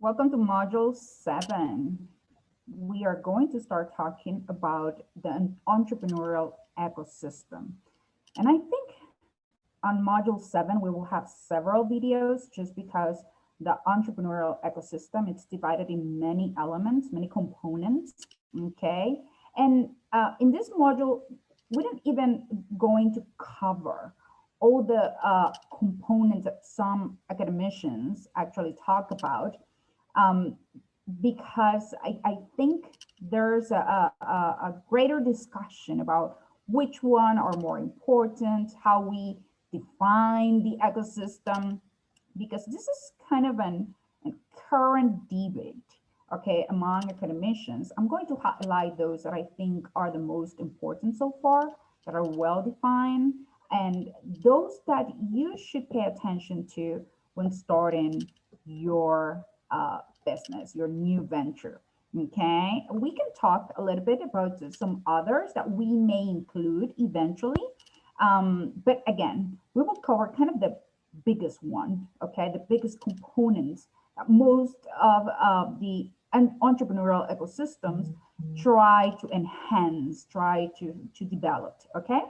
Welcome to Module 7. We are going to start talking about the entrepreneurial ecosystem. And I think on Module 7, we will have several videos just because the entrepreneurial ecosystem, it's divided in many elements, many components, okay? And in this module, we don't even going to cover all the components that some academicians actually talk about, because I think there's a greater discussion about which one are more important, how we define the ecosystem, because this is kind of a current debate, okay, among academicians. I'm going to highlight those that I think are the most important so far, that are well defined, and those that you should pay attention to when starting your business, your new venture. Okay, we can talk a little bit about some others that we may include eventually. But again, we will cover kind of the biggest one, okay, the biggest components that most of the entrepreneurial ecosystems try to enhance, try to develop, okay?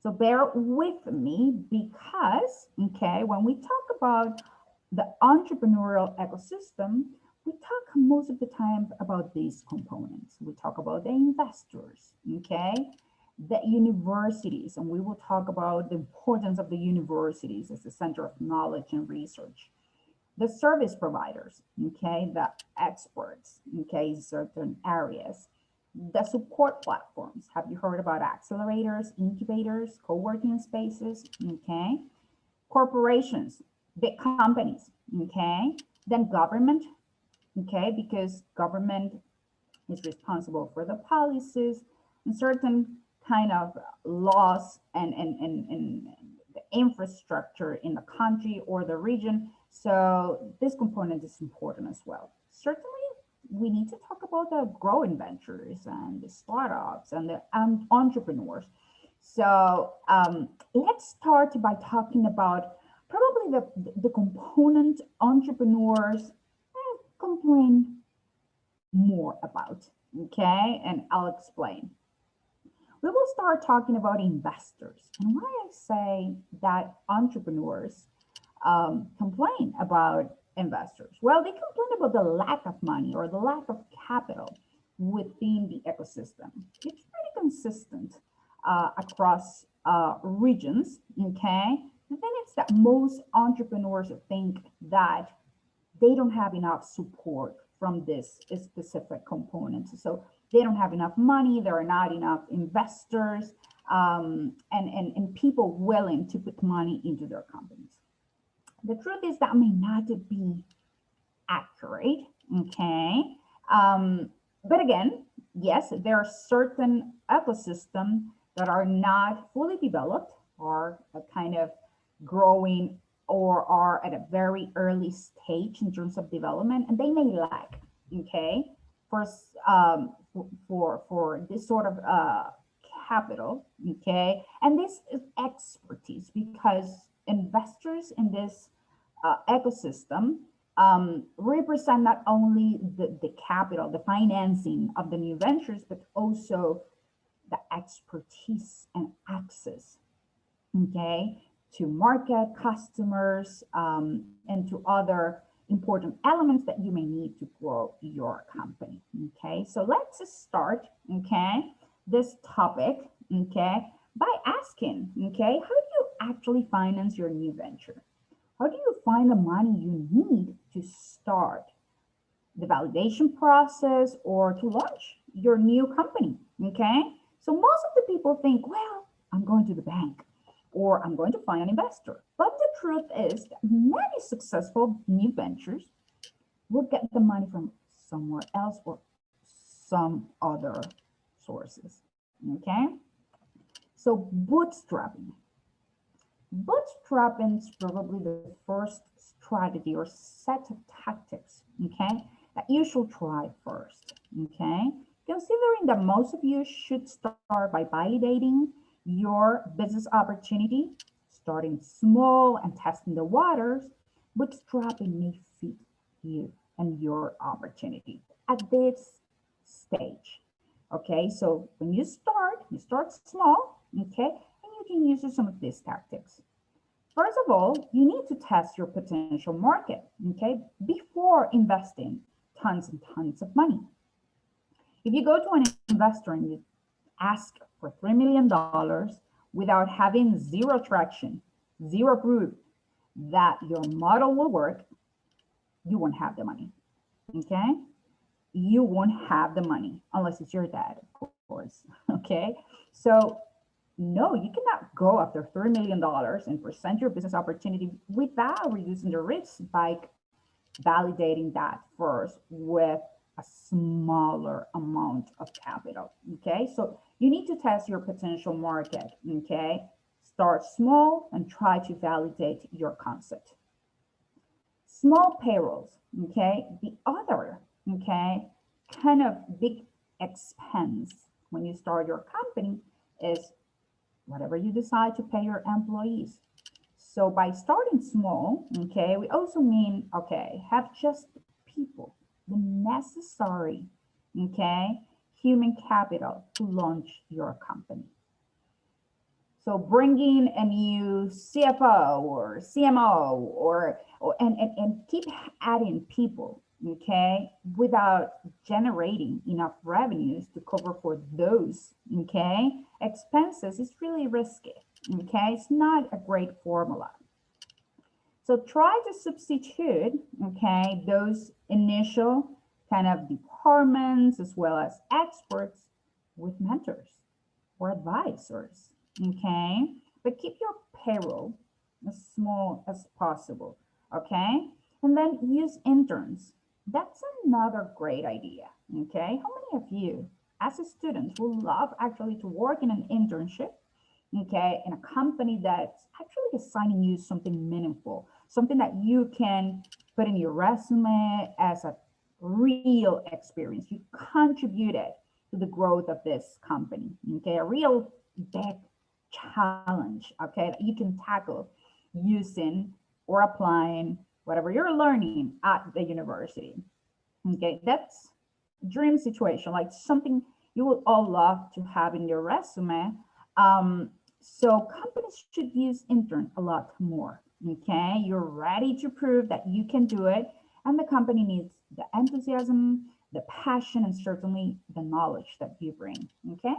So bear with me because, okay, when we talk about the entrepreneurial ecosystem, we talk most of the time about these components. We talk about the investors, okay, the universities, and we will talk about the importance of the universities as the center of knowledge and research. The service providers, okay, the experts, okay, certain areas. The support platforms. Have you heard about accelerators, incubators, co-working spaces, okay? Corporations, big companies, okay? Then government, okay, because government is responsible for the policies and certain kind of laws and the infrastructure in the country or the region. So this component is important as well. Certainly, we need to talk about the growing ventures and the startups and the entrepreneurs. So let's start by talking about probably the component entrepreneurs complain more about, okay? And I'll explain. We will start talking about investors. And why I say that entrepreneurs complain about investors? Well, they complain about the lack of money or the lack of capital within the ecosystem. It's pretty consistent across regions, okay? The thing is that most entrepreneurs think that they don't have enough support from this specific component. So they don't have enough money, there are not enough investors, and people willing to put money into their companies. The truth is that may not be accurate, okay? But again, yes, there are certain ecosystems that are not fully developed or kind of growing or are at a very early stage in terms of development, and they may lack, okay, for this sort of capital, okay, and this is expertise, because investors in this ecosystem represent not only the capital, the financing of the new ventures, but also the expertise and access, okay, to market, customers, and to other important elements that you may need to grow your company, okay? So let's start, okay, this topic, okay, by asking, okay, how do you actually finance your new venture? How do you find the money you need to start the validation process or to launch your new company, okay? So most of the people think, well, I'm going to the bank or I'm going to find an investor. But the truth is that many successful new ventures will get the money from somewhere else or some other sources, okay? So bootstrapping. Bootstrapping is probably the first strategy or set of tactics, okay, that you should try first, okay? Considering that most of you should start by validating your business opportunity, starting small and testing the waters, bootstrapping may fit you and your opportunity at this stage. Okay, so when you start small, okay, and you can use some of these tactics. First of all, you need to test your potential market, okay, before investing tons and tons of money. If you go to an investor and you ask for $3 million without having zero traction, zero proof that your model will work, you won't have the money, okay? You won't have the money unless it's your dad, of course, okay? So no, you cannot go after $3 million and present your business opportunity without reducing the risk by validating that first with a smaller amount of capital. Okay, so you need to test your potential market. Okay, start small and try to validate your concept. Small payrolls. Okay, the other, okay, kind of big expense when you start your company is whatever you decide to pay your employees. So by starting small, okay, we also mean, okay, have just people, the necessary, okay, human capital to launch your company. So bringing a new CFO or CMO and keep adding people, okay, without generating enough revenues to cover for those, okay, expenses is really risky, okay? It's not a great formula. So try to substitute, okay, those initial kind of departments as well as experts with mentors or advisors, okay? But keep your payroll as small as possible, okay? And then use interns. That's another great idea, okay? How many of you, as a student, would love actually to work in an internship, okay, in a company that's actually assigning you something meaningful, something that you can put in your resume as a real experience. You contributed to the growth of this company, okay, a real big challenge, okay, that you can tackle using or applying whatever you're learning at the university. Okay, that's dream situation, like something you would all love to have in your resume. So companies should use intern a lot more. Okay, you're ready to prove that you can do it, and the company needs the enthusiasm, the passion, and certainly the knowledge that you bring. Okay,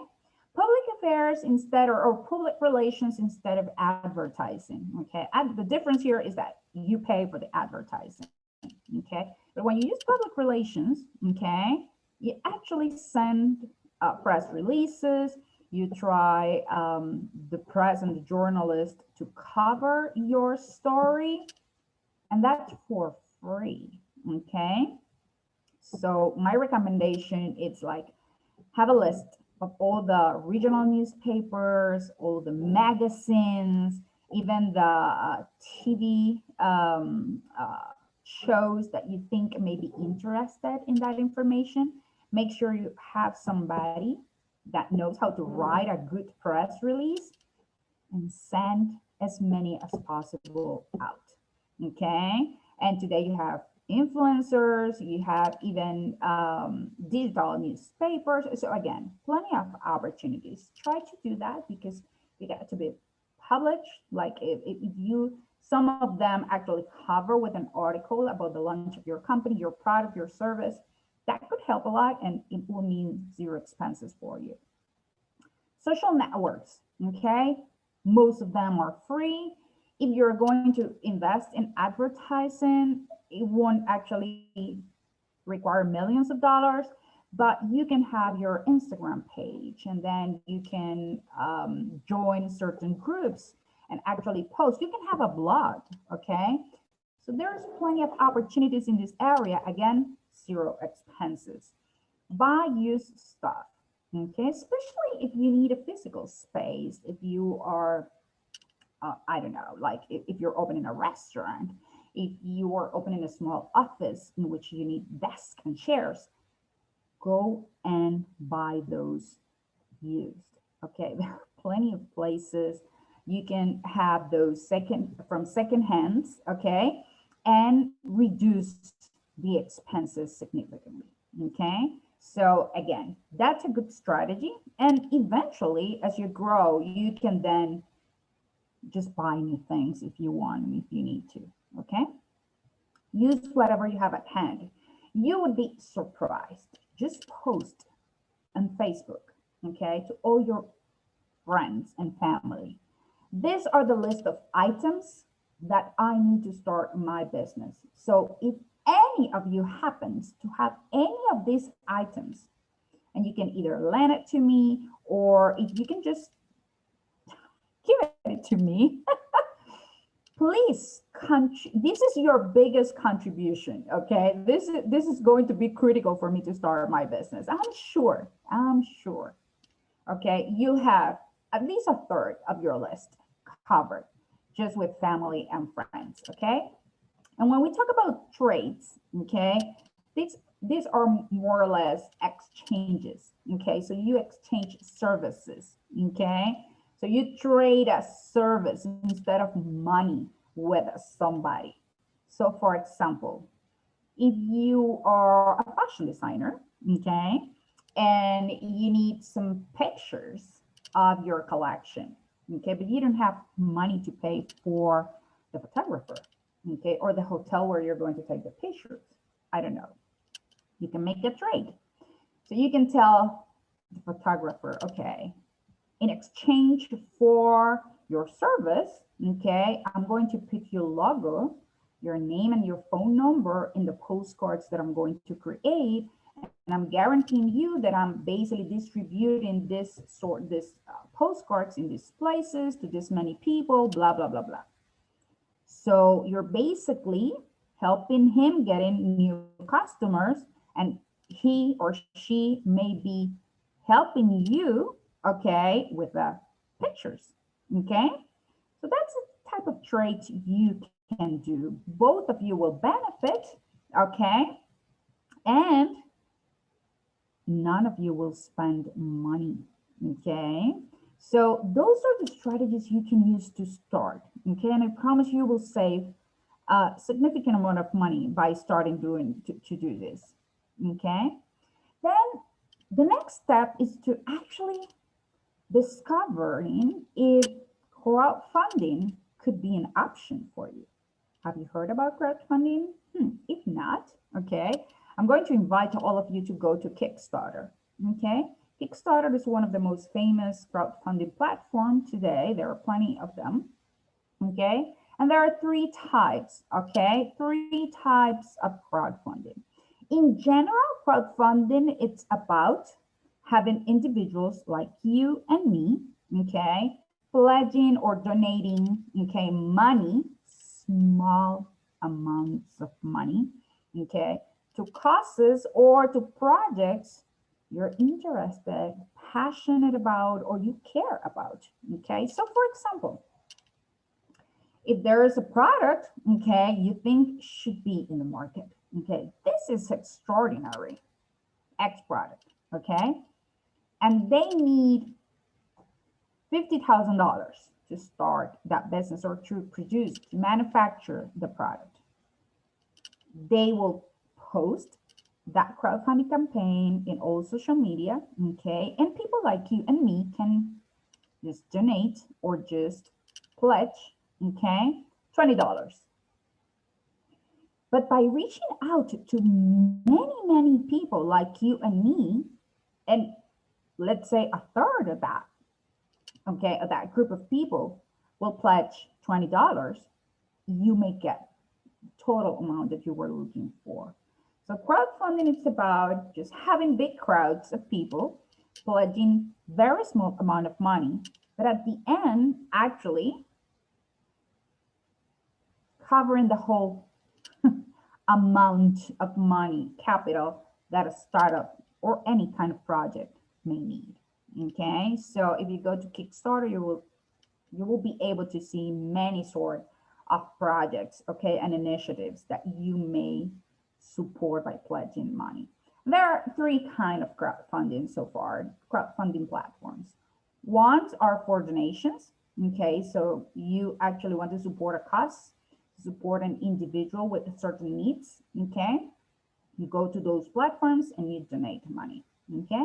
public affairs instead or public relations instead of advertising. Okay, and the difference here is that you pay for the advertising. Okay, but when you use public relations, okay, you actually send press releases, you try the press and the journalist to cover your story, and that's for free. Okay, so my recommendation is like have a list of all the regional newspapers, all the magazines, even the TV shows that you think may be interested in that information. Make sure you have somebody that knows how to write a good press release and send as many as possible out. Okay. And today you have influencers, you have even digital newspapers. So again, plenty of opportunities. Try to do that because you got to be published. Like if you, some of them actually cover with an article about the launch of your company, your product, your service, that could help a lot and it will mean zero expenses for you. Social networks, okay? Most of them are free. If you're going to invest in advertising, it won't actually require millions of dollars, but you can have your Instagram page and then you can join certain groups and actually post. You can have a blog, okay? So there's plenty of opportunities in this area. Again, zero expenses. Buy used stuff, okay? Especially if you need a physical space, if you are I don't know, like if you're opening a restaurant, if you are opening a small office in which you need desks and chairs, go and buy those used. Okay, there are plenty of places you can have those from second hands, okay, and reduce the expenses significantly. Okay, so again, that's a good strategy. And eventually, as you grow, you can then just buy new things if you want, if you need to. Okay, use whatever you have at hand. You would be surprised. Just post on Facebook, okay, to all your friends and family. These are the list of items that I need to start my business. So if any of you happens to have any of these items, and you can either lend it to me, or if you can just give it to me, please, this is your biggest contribution, okay? This is going to be critical for me to start my business. I'm sure. Okay, you have at least a third of your list covered just with family and friends, okay? And when we talk about trades, okay, these are more or less exchanges, okay? So you exchange services, okay? So you trade a service instead of money with somebody. So for example, if you are a fashion designer, okay, and you need some pictures of your collection, okay, but you don't have money to pay for the photographer, okay, or the hotel where you're going to take the pictures, I don't know, you can make a trade. So you can tell the photographer, okay, in exchange for your service, okay, I'm going to put your logo, your name and your phone number in the postcards that I'm going to create. And I'm guaranteeing you that I'm basically distributing this postcards in these places to this many people, blah, blah, blah, blah. So you're basically helping him getting new customers, and he or she may be helping you, okay, with the pictures, okay? So that's the type of trade you can do. Both of you will benefit, okay? And none of you will spend money, okay? So those are the strategies you can use to start, okay? And I promise you will save a significant amount of money by starting to do this, okay? Then the next step is to actually discovering if crowdfunding could be an option for you. Have you heard about crowdfunding? If not, okay, I'm going to invite all of you to go to Kickstarter, okay? Kickstarter is one of the most famous crowdfunding platforms today. There are plenty of them, okay? And there are three types, okay? Three types of crowdfunding. In general, crowdfunding, it's about having individuals like you and me, okay, pledging or donating, okay, money, small amounts of money, okay, to causes or to projects you're interested, passionate about, or you care about, okay? So for example, if there is a product, okay, you think should be in the market, okay, this is extraordinary, X product, okay, and they need $50,000 to start that business or to produce, to manufacture the product. They will post that crowdfunding campaign in all social media, okay? And people like you and me can just donate or just pledge, okay? $20. But by reaching out to many people like you and me, and let's say a third of that, okay, of that group of people will pledge $20, you may get total amount that you were looking for. So crowdfunding is about just having big crowds of people pledging very small amount of money, but at the end, actually covering the whole amount of money, capital that a startup or any kind of project may need. Okay, so if you go to Kickstarter, you will be able to see many sort of projects, okay, and initiatives that you may support by pledging money. There are three kinds of crowdfunding so far, crowdfunding platforms. Ones are for donations, okay, so you actually want to support a cause, support an individual with certain needs, okay? You go to those platforms and you donate money, okay?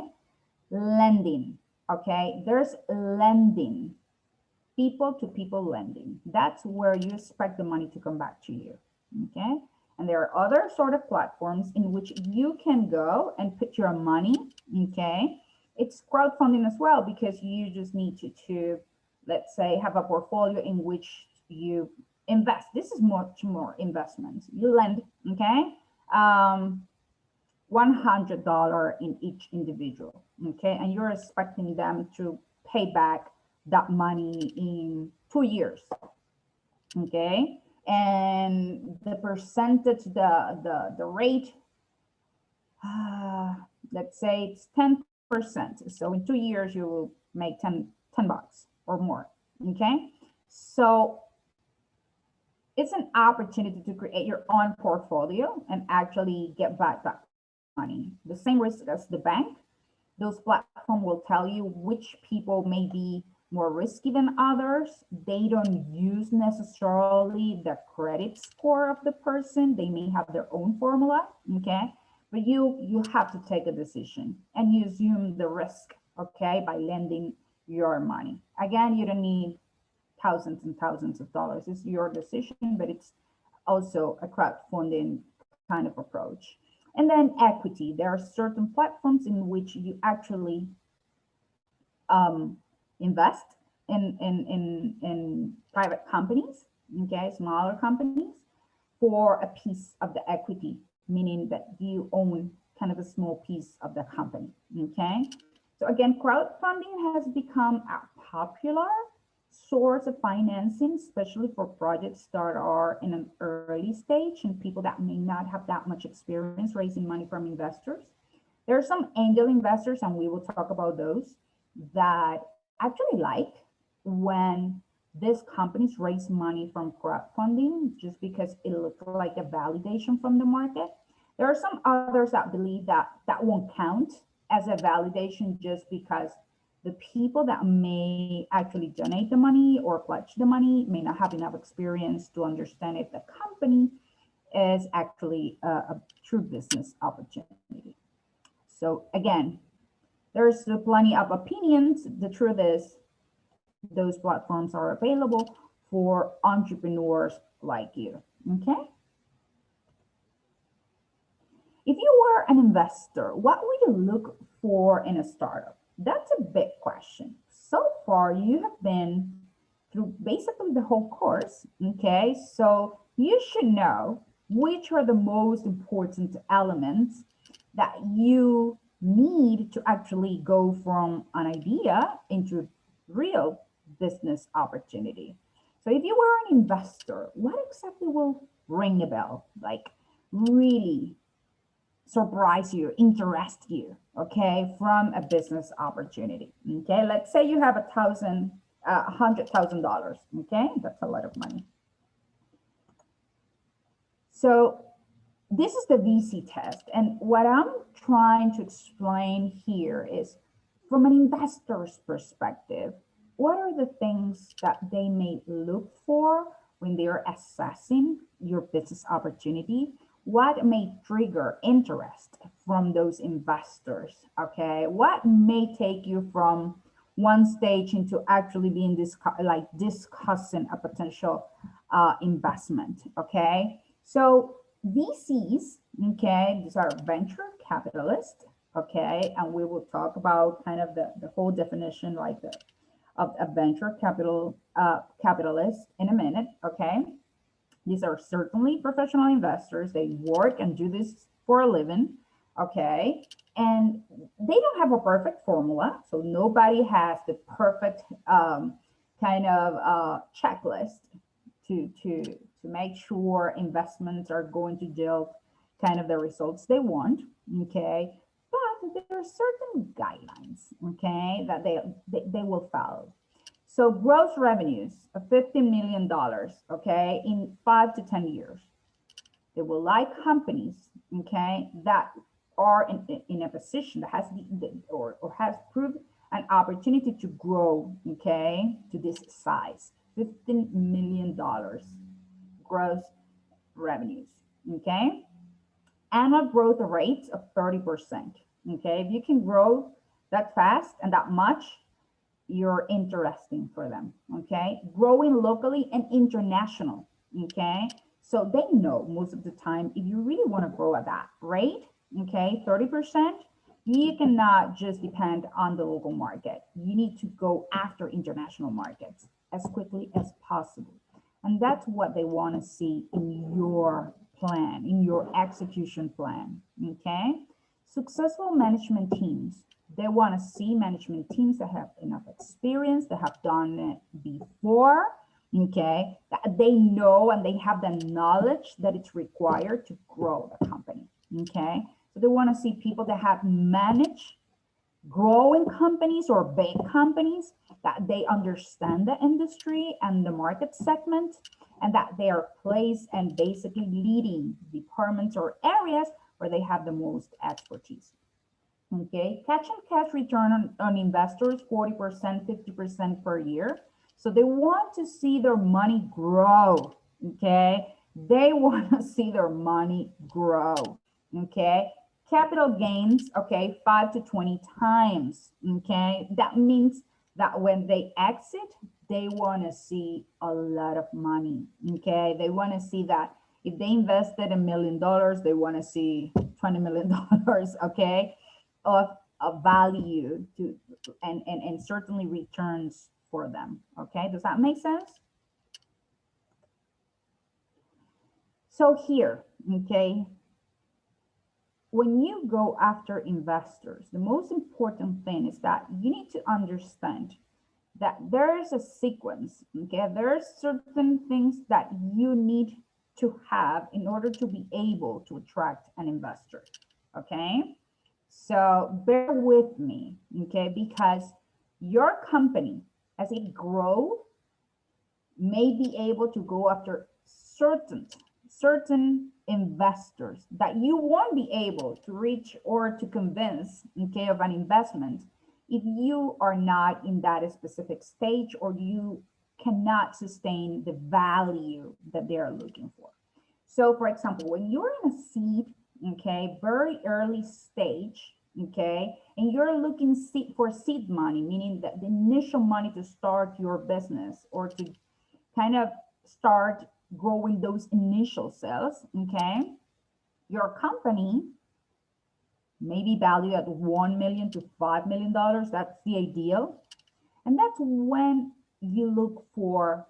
Lending, okay? There's lending, people to people lending. That's where you expect the money to come back to you, okay? And there are other sort of platforms in which you can go and put your money, okay? It's crowdfunding as well, because you just need to let's say, have a portfolio in which you invest. This is much more investment. You lend, okay? $100 in each individual, okay? And you're expecting them to pay back that money in 2 years, okay? And the percentage, the rate, let's say it's 10%. So in 2 years, you will make 10 bucks or more, okay? So it's an opportunity to create your own portfolio and actually get back that money. The same risk as the bank. Those platforms will tell you which people may be more risky than others. They don't use necessarily the credit score of the person. They may have their own formula, okay? But you have to take a decision and you assume the risk, okay, by lending your money. Again, you don't need thousands and thousands of dollars. It's your decision, but it's also a crowdfunding kind of approach. And then equity. There are certain platforms in which you actually invest in private companies, okay, smaller companies, for a piece of the equity, meaning that you own kind of a small piece of the company, okay? So again, crowdfunding has become a popular source of financing, especially for projects that are in an early stage and people that may not have that much experience raising money from investors. There are some angel investors, and we will talk about those, that actually like when these companies raise money from crowdfunding just because it looks like a validation from the market. There are some others that believe that that won't count as a validation just because the people that may actually donate the money or pledge the money may not have enough experience to understand if the company is actually a true business opportunity. So again, there's plenty of opinions. The truth is, those platforms are available for entrepreneurs like you, okay? If you were an investor, what would you look for in a startup? That's a big question. So far, you have been through basically the whole course, okay? So you should know which are the most important elements that you need to actually go from an idea into real business opportunity. So if you were an investor, what exactly will ring a bell? Like really surprise you, interest you, okay, from a business opportunity. Okay, let's say you have $100,000. Okay, that's a lot of money. So this is the VC test, and what I'm trying to explain here is, from an investor's perspective, what are the things that they may look for when they're assessing your business opportunity? What may trigger interest from those investors, okay? What may take you from one stage into actually being discussing a potential investment, okay? So VCs, okay, these are venture capitalists, okay? And we will talk about kind of the whole definition like of a venture capitalist in a minute, okay? These are certainly professional investors. They work and do this for a living, okay? And they don't have a perfect formula, so nobody has the perfect kind of checklist to make sure investments are going to yield kind of the results they want, okay? But there are certain guidelines, okay, that they will follow. So gross revenues of $50 million, okay, in 5 to 10 years. They will like companies, okay, that are in a position that has or has proved an opportunity to grow, okay, to this size, $15 million gross revenues, okay? annual growth rates of 30%. Okay, if you can grow that fast and that much, you're interesting for them. Okay, growing locally and international. Okay, so they know most of the time if you really want to grow at that rate, okay, 30%, you cannot just depend on the local market. You need to go after international markets as quickly as possible. And that's what they want to see in your plan, in your execution plan. Okay, successful management teams, they want to see management teams that have enough experience, that have done it before, okay, that they know and they have the knowledge that it's required to grow the company, okay? So they want to see people that have managed growing companies or big companies, that they understand the industry and the market segment, and that they are placed and basically leading departments or areas where they have the most expertise. Okay, cash and cash return on investors, 40%, 50% per year. So they want to see their money grow. Okay, they want to see their money grow. Okay, capital gains, okay, 5 to 20 times. Okay, that means that when they exit, they want to see a lot of money. Okay, they want to see that if they invested $1 million, they want to see $20 million. Okay, of value to and certainly returns for them. Okay, does that make sense? So here, okay, when you go after investors, the most important thing is that you need to understand that there is a sequence. Okay, there are certain things that you need to have in order to be able to attract an investor. Okay, so bear with me, okay, because your company, as it grows, may be able to go after certain investors that you won't be able to reach or to convince, okay, of an investment if you are not in that specific stage or you cannot sustain the value that they are looking for. So for example, when you're in a seed, okay, very early stage, okay, and you're looking for seed money, meaning that the initial money to start your business or to kind of start growing those initial sales, okay, your company may be valued at $1 million to $5 million. That's the ideal. And that's when you look for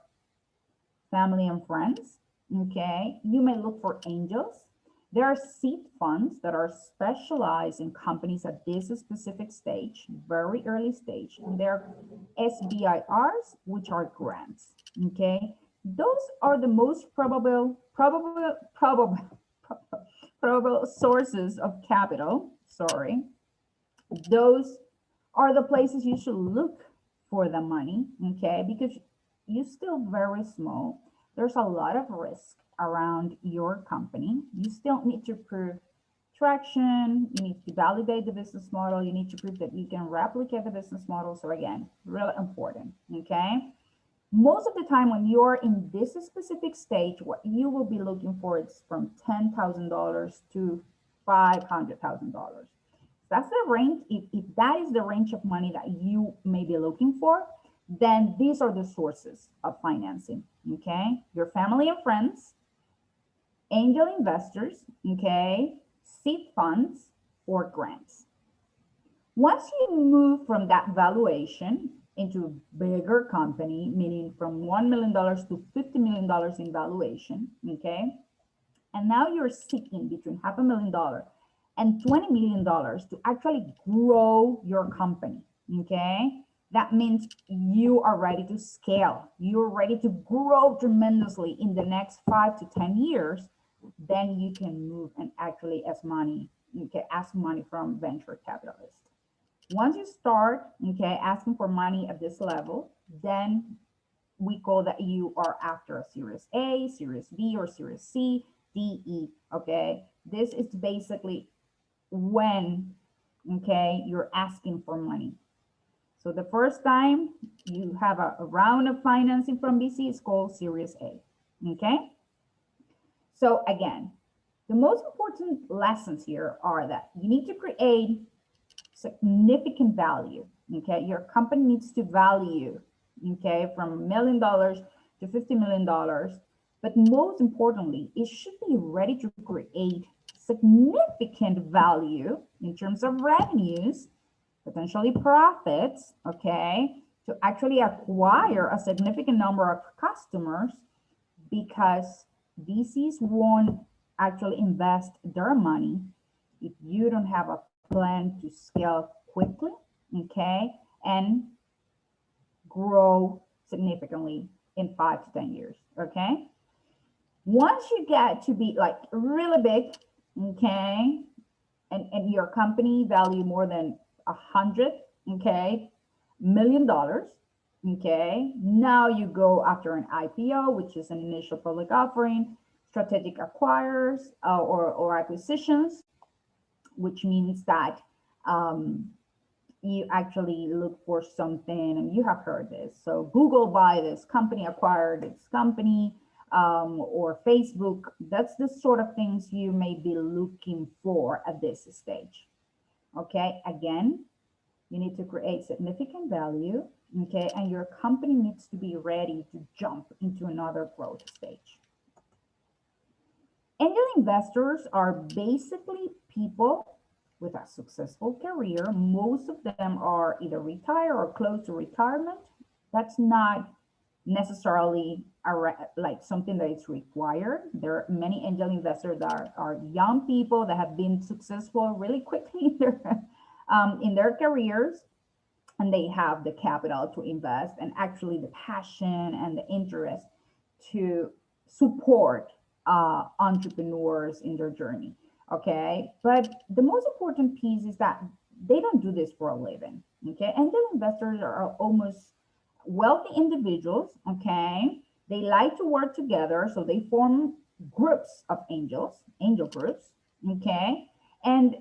family and friends, okay? You may look for angels. There are seed funds that are specialized in companies at this specific stage, very early stage. And there are SBIRs, which are grants, okay? Those are the most probable sources of capital. Sorry. Those are the places you should look for the money, okay? Because you're still very small. There's a lot of risk around your company. You still need to prove traction. You need to validate the business model. You need to prove that you can replicate the business model. So again, really important, okay? Most of the time when you're in this specific stage, what you will be looking for is from $10,000 to $500,000. That's the range. If that is the range of money that you may be looking for, then these are the sources of financing, okay? Your family and friends, angel investors, okay, seed funds, or grants. Once you move from that valuation into a bigger company, meaning from $1 million to $50 million in valuation, okay, and now you're seeking between $500,000 and $20 million to actually grow your company, okay? That means you are ready to scale. You're ready to grow tremendously in the next 5 to 10 years. Then you can move and actually ask money from venture capitalists. Once you start, okay, asking for money at this level, then we call that you are after a Series A, Series B, or Series C, D, E, okay? This is basically when, okay, you're asking for money. So the first time you have a round of financing from VC is called Series A, okay? So again, The most important lessons here are that you need to create significant value. Okay, your company needs to value, okay, from $1 million to $50 million. But most importantly, it should be ready to create significant value in terms of revenues, potentially profits, okay, to actually acquire a significant number of customers, because VCs won't actually invest their money if you don't have a plan to scale quickly, okay, and grow significantly in 5 to 10 years, okay? Once you get to be like really big, okay, and your company value more than 100, okay, $1 million, okay, now you go after an IPO, which is an initial public offering, strategic acquirers, or acquisitions, which means that you actually look for something, and you have heard this. So Google buy this company, acquired this company, or Facebook. That's the sort of things you may be looking for at this stage. Okay, again, you need to create significant value, okay, and your company needs to be ready to jump into another growth stage. Angel investors are basically people with a successful career. Most of them are either retired or close to retirement. That's not necessarily like something that is required. There are many angel investors that are young people that have been successful really quickly in their careers, and they have the capital to invest and actually the passion and the interest to support entrepreneurs in their journey. Okay, but the most important piece is that they don't do this for a living. Okay, angel investors are almost wealthy individuals. Okay, they like to work together, so they form groups of angel groups. Okay, and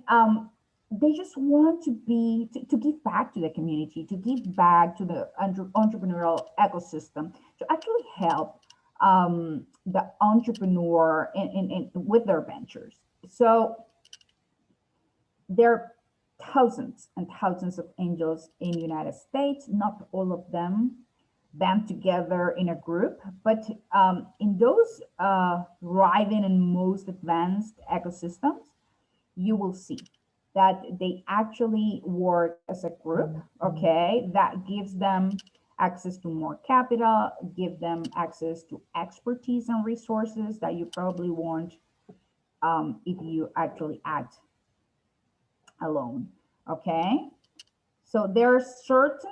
they just want to give back to the community, to give back to the entrepreneurial ecosystem, to actually help the entrepreneur with their ventures. So there are thousands and thousands of angels in the United States. Not all of them band together in a group, but in those thriving and most advanced ecosystems, you will see that they actually work as a group, okay, that gives them access to more capital, give them access to expertise and resources that you probably won't if you actually act alone, okay? So there are certain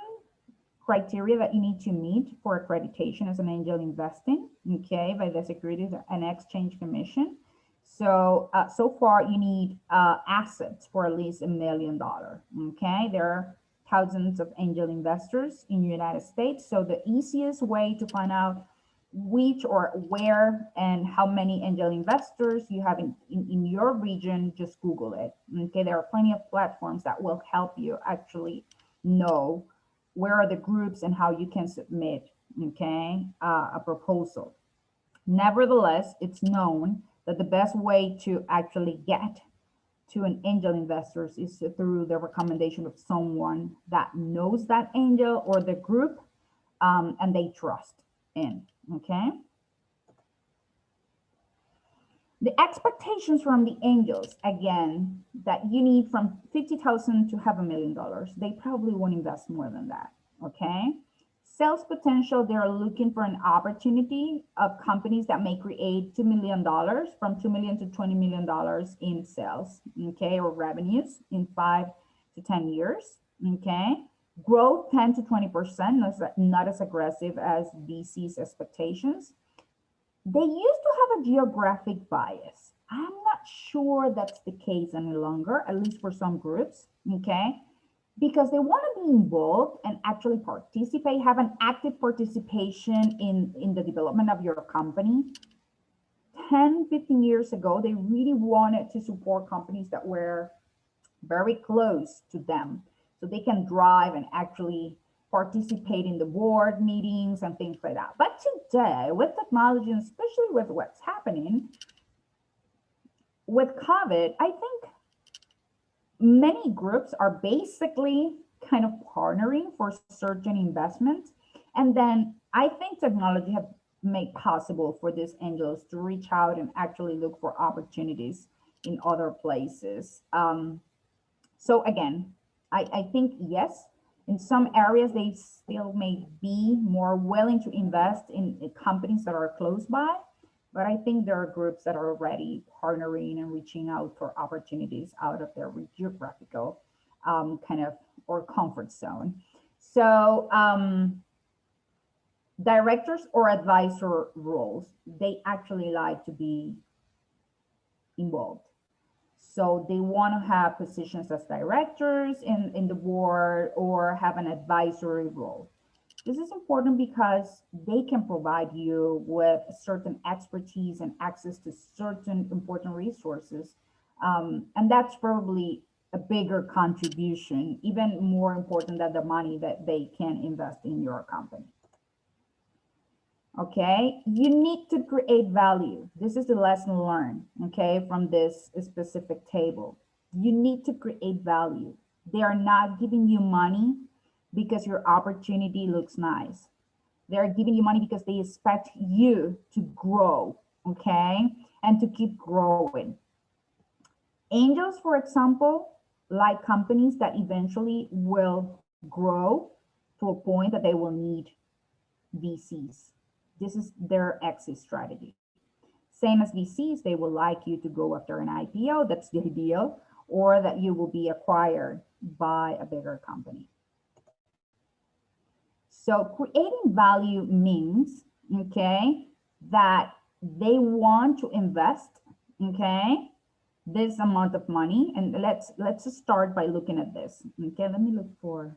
criteria that you need to meet for accreditation as an angel investing, okay, by the Securities and Exchange Commission. So, so far you need assets for at least $1 million, okay? There are thousands of angel investors in the United States. So the easiest way to find out which or where and how many angel investors you have in your region, just Google it, okay? There are plenty of platforms that will help you actually know where are the groups and how you can submit, okay, a proposal. Nevertheless, it's known that the best way to actually get to an angel investors is through the recommendation of someone that knows that angel or the group and they trust in, okay? The expectations from the angels, again, that you need from 50,000 to have $1 million. They probably won't invest more than that, okay? Sales potential, they're looking for an opportunity of companies that may create $2 million, from $2 million to $20 million in sales, okay, or revenues in 5 to 10 years, okay? Growth 10 to 20%, not as aggressive as VC's expectations. They used to have a geographic bias. I'm not sure that's the case any longer, at least for some groups, okay? Because they want to be involved and actually participate, have an active participation in the development of your company. 10, 15 years ago, they really wanted to support companies that were very close to them, so they can drive and actually participate in the board meetings and things like that. But today, with technology, and especially with what's happening, with COVID, I think many groups are basically kind of partnering for certain investments. And then I think technology have made possible for these angels to reach out and actually look for opportunities in other places. So again, I think yes, in some areas they still may be more willing to invest in companies that are close by, but I think there are groups that are already partnering and reaching out for opportunities out of their geographical kind of or comfort zone. So directors or advisor roles, they actually like to be involved. So they want to have positions as directors in the board or have an advisory role. This is important because they can provide you with certain expertise and access to certain important resources. And that's probably a bigger contribution, even more important than the money that they can invest in your company. Okay, you need to create value. This is the lesson learned, okay, from this specific table. You need to create value. They are not giving you money because your opportunity looks nice. They're giving you money because they expect you to grow, okay, and to keep growing. Angels, for example, like companies that eventually will grow to a point that they will need VCs. This is their exit strategy. Same as VCs, they will like you to go after an IPO, that's the ideal, or that you will be acquired by a bigger company. So creating value means, okay, that they want to invest, okay, this amount of money. And let's start by looking at this. Okay, let me look for.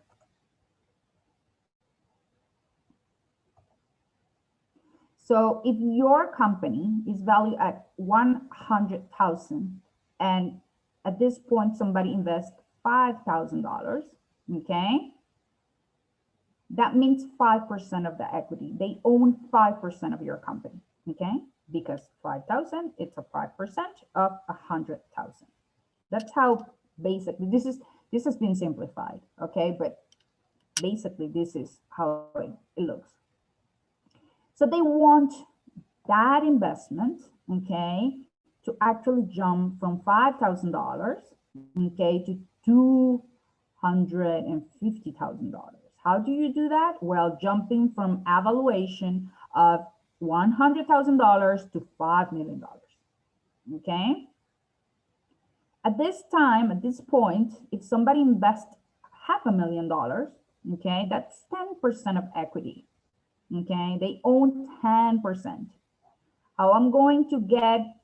So if your company is valued at 100,000 and at this point somebody invests $5,000, okay, that means 5% of the equity. They own 5% of your company, okay? Because 5,000, it's a 5% of 100,000. That's how basically this has been simplified, okay? But basically this is how it looks. So they want that investment, okay, to actually jump from $5,000, okay, to $250,000. How do you do that? Well, jumping from a valuation of $100,000 to $5 million, okay? At this time, at this point, if somebody invests $500,000, okay, that's 10% of equity. Okay, they own 10%. How I'm going to get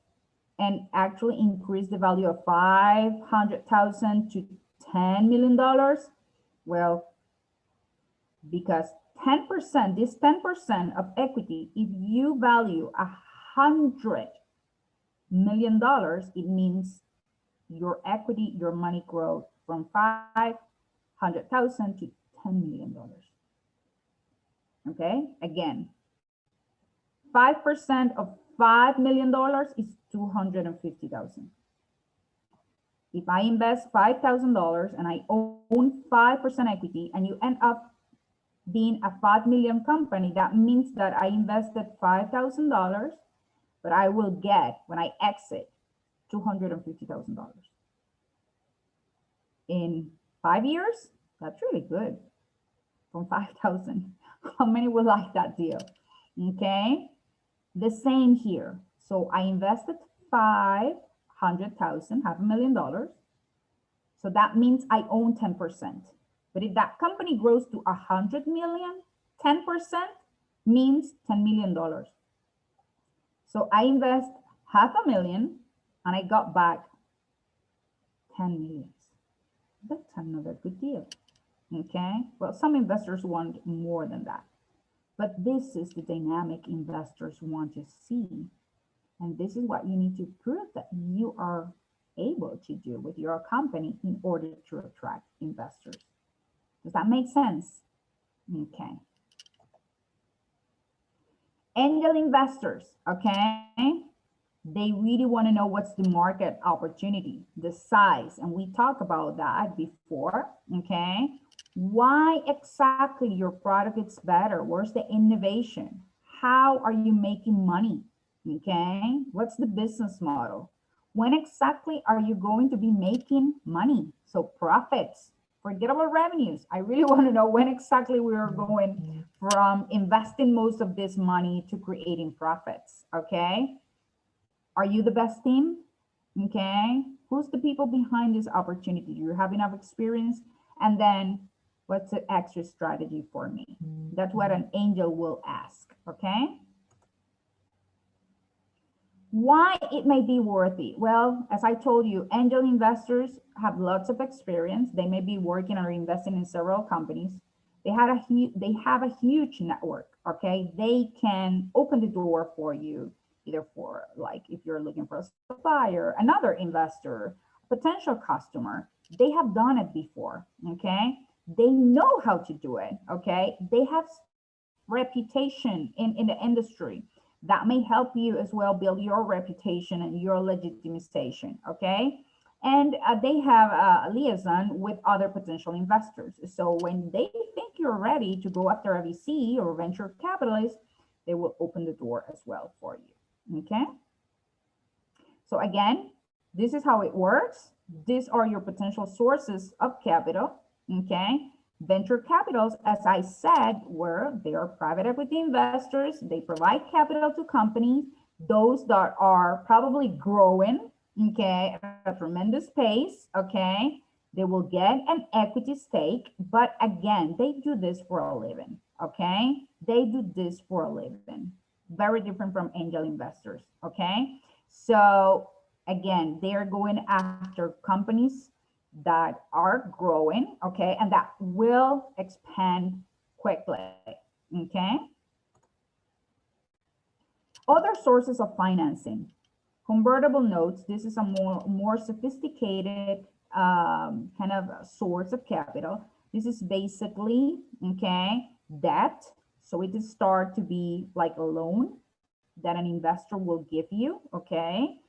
and actually increase the value of 500,000 to $10 million? Well, because 10%, this 10% of equity, if you value $100 million, it means your equity, your money grows from 500,000 to $10 million. Okay, again, 5% of $5 million is $250,000. If I invest $5,000 and I own 5% equity and you end up being a 5 million company, that means that I invested $5,000, but I will get, when I exit, $250,000. In 5 years, that's really good. From 5,000. How many would like that deal? Okay, the same here. So I invested 500,000, $500,000. So that means I own 10%. But if that company grows to 100 million, 10% means $10 million. So I invest $500,000 and I got back 10 million. That's another good deal. Okay, well, some investors want more than that, but this is the dynamic investors want to see. And this is what you need to prove that you are able to do with your company in order to attract investors. Does that make sense? Okay. Angel investors, okay? They really want to know what's the market opportunity, the size, and we talked about that before, okay? Why exactly your product is better? Where's the innovation? How are you making money, okay? What's the business model? When exactly are you going to be making money? So profits, forget about revenues. I really want to know when exactly we are going from investing most of this money to creating profits, okay? Are you the best team? Okay. Who's the people behind this opportunity? Do you have enough experience? And then what's the extra strategy for me? That's what an angel will ask. Okay. Why it may be worthy? Well, as I told you, angel investors have lots of experience. They may be working or investing in several companies. They have a huge network. Okay. They can open the door for you, either for like if you're looking for a supplier, another investor, potential customer. They have done it before. Okay. They know how to do it. Okay. They have reputation in the industry that may help you as well build your reputation and your legitimization. Okay. And they have a liaison with other potential investors. So when they think you're ready to go after a VC or venture capitalist, they will open the door as well for you. Okay. So again, this is how it works. These are your potential sources of capital. Okay. Venture capitals, as I said, where they are private equity investors. They provide capital to companies, those that are probably growing, okay, at a tremendous pace, okay. They will get an equity stake, but again, they do this for a living, okay. They do this for a living. Very different from angel investors, okay. So again, they're going after companies that are growing, okay, and that will expand quickly, okay. Other sources of financing, convertible notes. This is a more sophisticated kind of source of capital. This is basically, okay, debt. So it is start to be like a loan that an investor will give you, okay.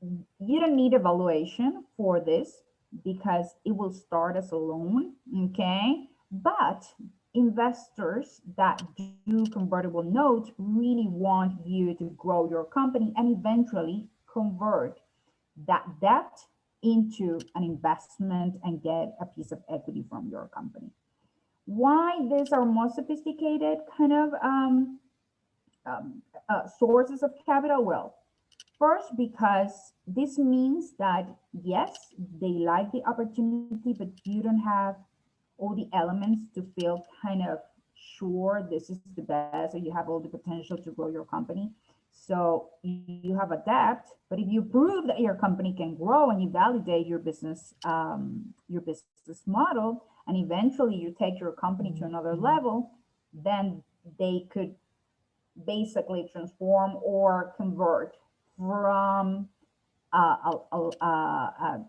You don't need evaluation for this because it will start as a loan, okay? But investors that do convertible notes really want you to grow your company and eventually convert that debt into an investment and get a piece of equity from your company. Why these are more sophisticated kind of sources of capital? Well, first, because this means that yes, they like the opportunity, but you don't have all the elements to feel kind of sure this is the best, or you have all the potential to grow your company. So you have a debt, but if you prove that your company can grow and you validate your business model, and eventually you take your company to another level, then they could basically transform or convert from a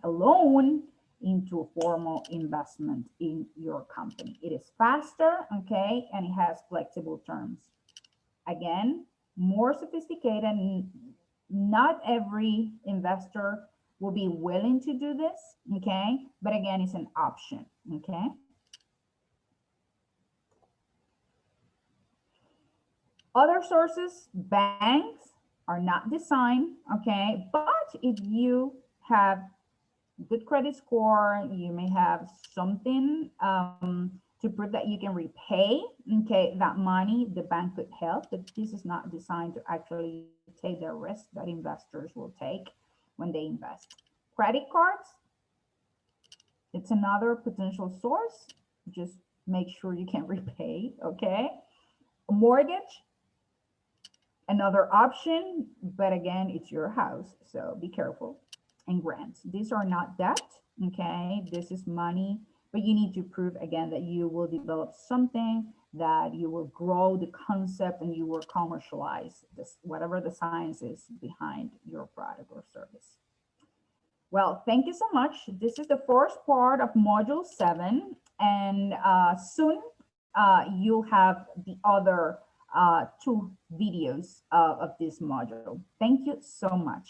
loan into a formal investment in your company. It is faster, okay, and it has flexible terms. Again, more sophisticated. Not every investor will be willing to do this, okay, but again, it's an option, okay. Other sources, banks are not designed, okay, but if you have good credit score, you may have something to prove that you can repay, okay, that money, the bank could help, but this is not designed to actually take the risk that investors will take when they invest. Credit cards, it's another potential source. Just make sure you can repay, okay. Mortgage, another option, but again, it's your house, so be careful. And grants, these are not debt, okay. This is money, but you need to prove again that you will develop something, that you will grow the concept, and you will commercialize this, whatever the science is behind your product or service. Well, thank you so much. This is the first part of module 7, and soon you'll have the other two videos of this module. Thank you so much.